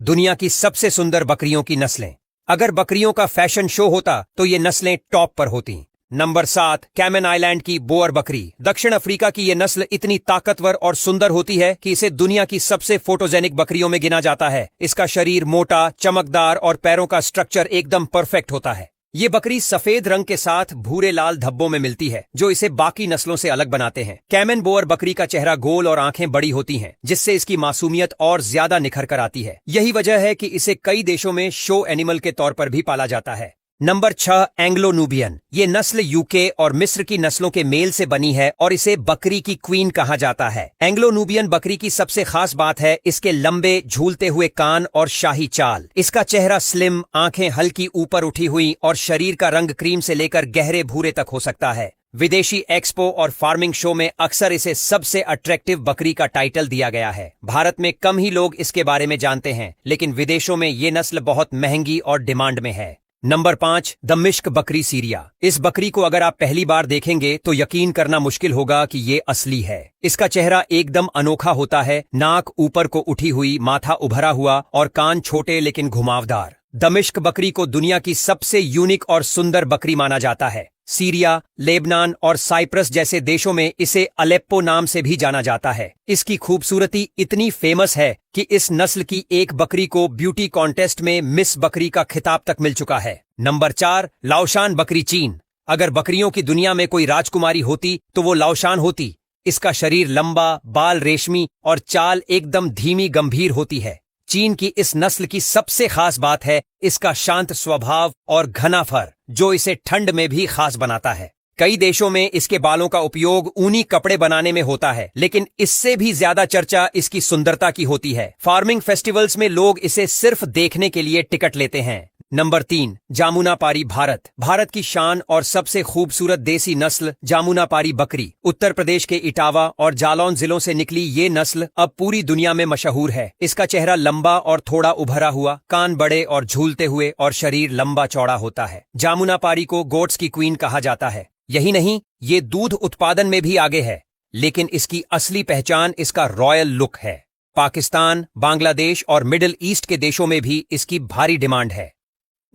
दुनिया की सबसे सुंदर बकरियों की नस्लें। अगर बकरियों का फैशन शो होता तो ये नस्लें टॉप पर होती। नंबर 7, कैमन आइलैंड की बोअर बकरी। दक्षिण अफ्रीका की ये नस्ल इतनी ताकतवर और सुंदर होती है कि इसे दुनिया की सबसे फोटोजेनिक बकरियों में गिना जाता है। इसका शरीर मोटा, चमकदार और पैरों का स्ट्रक्चर एकदम परफेक्ट होता है। ये बकरी सफेद रंग के साथ भूरे लाल धब्बों में मिलती है, जो इसे बाकी नस्लों से अलग बनाते हैं। कैमन बोअर बकरी का चेहरा गोल और आंखें बड़ी होती हैं, जिससे इसकी मासूमियत और ज्यादा निखर कर आती है। यही वजह है कि इसे कई देशों में शो एनिमल के तौर पर भी पाला जाता है। Number 6, Anglo Nubian. ये नस्ल यूके और मिस्र की नस्लों के मेल से बनी है और इसे बकरी की क्वीन कहा जाता है। एंग्लो नूबियन बकरी की सबसे खास बात है इसके लंबे झूलते हुए कान और शाही चाल। इसका चेहरा स्लिम, आंखें हल्की ऊपर उठी हुई और शरीर का रंग क्रीम से लेकर गहरे भूरे तक हो सकता है। विदेशी एक्सपो और फार्मिंग शो में अक्सर इसे सबसे अट्रैक्टिव बकरी का टाइटल दिया गया है। भारत में कम ही लोग इसके बारे में जानते हैं, लेकिन विदेशों में ये नस्ल बहुत महंगी और डिमांड में है। नंबर 5, दमिश्क बकरी सीरिया। इस बकरी को अगर आप पहली बार देखेंगे तो यकीन करना मुश्किल होगा कि ये असली है। इसका चेहरा एकदम अनोखा होता है, नाक ऊपर को उठी हुई, माथा उभरा हुआ और कान छोटे लेकिन घुमावदार। दमिश्क बकरी को दुनिया की सबसे यूनिक और सुंदर बकरी माना जाता है। सीरिया, लेबनान और साइप्रस जैसे देशों में इसे अलेप्पो नाम से भी जाना जाता है। इसकी खूबसूरती इतनी फेमस है कि इस नस्ल की एक बकरी को ब्यूटी कॉन्टेस्ट में मिस बकरी का खिताब तक मिल चुका है। नंबर 4, लाओशान बकरी चीन। अगर बकरियों की दुनिया में कोई राजकुमारी होती तो वो लाओशान होती। इसका शरीर लंबा, बाल रेशमी और चाल एकदम धीमी गंभीर होती है। चीन की इस नस्ल की सबसे खास बात है इसका शांत स्वभाव और घना फर, जो इसे ठंड में भी खास बनाता है। कई देशों में इसके बालों का उपयोग ऊनी कपड़े बनाने में होता है, लेकिन इससे भी ज्यादा चर्चा इसकी सुंदरता की होती है। फार्मिंग फेस्टिवल्स में लोग इसे सिर्फ देखने के लिए टिकट लेते हैं। नंबर 3, जामुनापारी भारत। भारत की शान और सबसे खूबसूरत देसी नस्ल जामुनापारी बकरी। उत्तर प्रदेश के इटावा और जालौन जिलों से निकली ये नस्ल अब पूरी दुनिया में मशहूर है। इसका चेहरा लंबा और थोड़ा उभरा हुआ, कान बड़े और झूलते हुए और शरीर लंबा चौड़ा होता है। जामुनापारी को गोट्स की क्वीन कहा जाता है। यही नहीं, ये दूध उत्पादन में भी आगे है, लेकिन इसकी असली पहचान इसका रॉयल लुक है। पाकिस्तान, बांग्लादेश और मिडिल ईस्ट के देशों में भी इसकी भारी डिमांड है।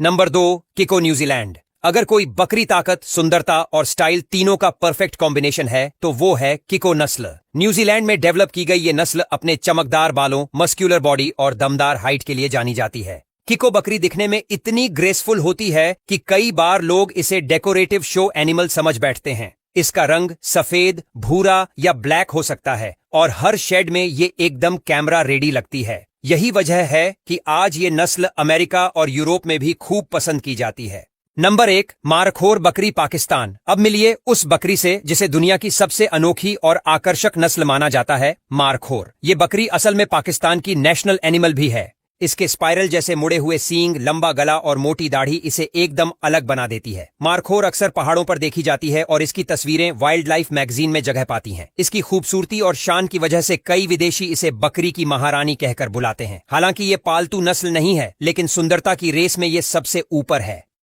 Number 2, किको New Zealand. अगर कोई बकरी ताकत, सुंदरता और स्टाइल तीनों का परफेक्ट कॉम्बिनेशन है तो वो है किको नस्ल। न्यूजीलैंड में डेवलप की गई ये नस्ल अपने चमकदार बालों, मस्क्यूलर बॉडी और दमदार हाइट के लिए जानी जाती है। किको बकरी दिखने में इतनी ग्रेसफुल होती है कि कई बार लोग इसे डेकोरेटिव शो एनिमल समझ बैठते हैं। इसका रंग सफेद, भूरा या ब्लैक हो सकता है और हर शेड में ये एकदम कैमरा रेडी लगती है। यही वजह है कि आज ये नस्ल अमेरिका और यूरोप में भी खूब पसंद की जाती है। नंबर 1, मारखोर बकरी पाकिस्तान। अब मिलिए उस बकरी से जिसे दुनिया की सबसे अनोखी और आकर्षक नस्ल माना जाता है, मारखोर। ये बकरी असल में पाकिस्तान की नेशनल एनिमल भी है। इसके स्पाइरल जैसे मुड़े हुए सींग, लंबा गला और मोटी दाढ़ी इसे एकदम अलग बना देती है। मारखोर अक्सर पहाड़ों पर देखी जाती है और इसकी तस्वीरें वाइल्ड लाइफ मैगजीन में जगह पाती हैं। इसकी खूबसूरती और शान की वजह से कई विदेशी इसे बकरी की महारानी कहकर बुलाते हैं। हालांकि ये पालतू नस्ल नहीं है, लेकिन सुंदरता की रेस में ये सबसे ऊपर है।